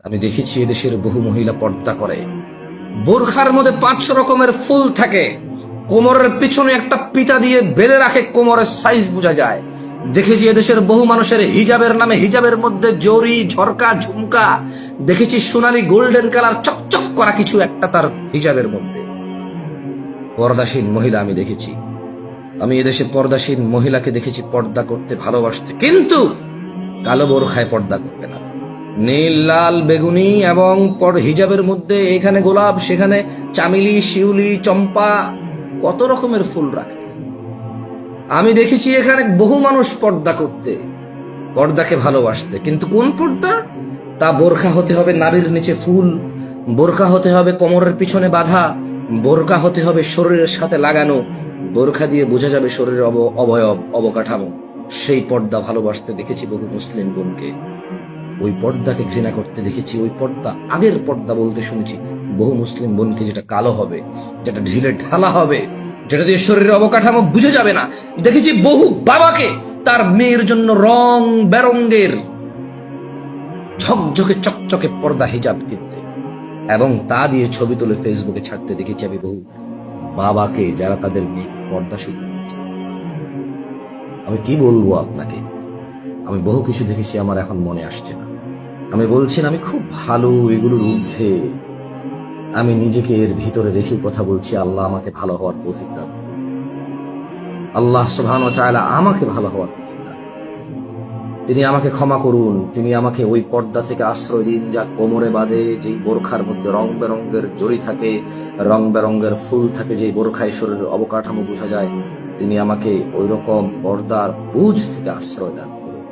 আমি দেখেছি এদেশের বহু মহিলা পর্দা করে, বোরখার মধ্যে 500 রকমের ফুল থাকে, কোমরের পিছনে একটা পিতা দিয়ে বেঁধে রাখে, কোমরের সাইজ বোঝা যায়। দেখেছি এদেশের বহু মানুষের হিজাবের নামে হিজাবের মধ্যে জরি, ঝরকা, ঝুমকা, দেখেছি সোনালী গোল্ডেন কালার চকচক করা কিছু একটা তার হিজাবের মধ্যে। পর্দাসীন মহিলা আমি দেখেছি, আমি এদেশে পর্দাসীন মহিলাকে দেখেছি পর্দা করতে ভালোবাসতে, কিন্তু কালো বোরখায় পর্দা করবে না। নীল, লাল, বেগুনি এবং হিজাবের মধ্যে এখানে গোলাপ, সেখানে চামেলি, শিউলি, চম্পা, কত রকমের ফুল রাখতে। আমি দেখেছি এখানে বহু মানুষ পর্দা করতে, পর্দাকে ভালোবাসতে, কিন্তু কোন পর্দা? তা বোরখা হতে হবে নাভির নিচে ফুল, বোরখা হতে হবে কোমরের পিছনে বাঁধা, বোরখা হতে হবে শরীরের সাথে লাগানো, বোরখা দিয়ে বোঝা যাবে শরীরের অবয়ব, অবকাঠামো। সেই পর্দা ভালোবাসতে দেখেছি বহু মুসলিম বোনকে, ওই পর্দাকে ঘৃণা করতে দেখেছি। ওই পর্দা, আগের পর্দা বলতে শুনেছি বহু মুসলিম বোনকে, যেটা কালো হবে, যেটা ঢিলে ঢালা হবে, যেটা দিয়ে শরীরের অবকাঠামো বুঝে যাবে না। দেখেছি বহু বাবাকে তার মেয়ের জন্য রং বেরঙ্গের ঝকঝকে চকচকে পর্দা হিজাব কিনতে, এবং তা দিয়ে ছবি তুলে ফেসবুকে ছাড়তে দেখেছি আমি বহু বাবাকে, যারা তাদের মেয়ে পর্দাশীল। আমি কি বলবো আপনাকে, আমি বহু কিছু দেখেছি, আমার এখন মনে আসছে না। আমি বলছি না আমি খুব ভালো, এগুলোর ঊর্ধ্বে আমি নিজেকে এর ভিতরে রেখে কথা বলছি। আল্লাহ আমাকে ভালো হওয়ার তৌফিক দান, আল্লাহ সুবহানাহু ওয়া তাআলা আমাকে ভালো হওয়ার তৌফিক দান। তিনি আমাকে ক্ষমা করুন, তিনি আমাকে ওই পর্দা থেকে আশ্রয় দিন যা কোমরে বাঁধে, যেই বোরখার মধ্যে রং বেরঙ্গের জড়ি থাকে, রং বেরঙ্গের ফুল থাকে, যেই বোরখায় শরীরের অবকাঠামো বোঝা যায়। তিনি আমাকে ওই রকম পর্দার বুঝ থেকে আশ্রয় দান করুন।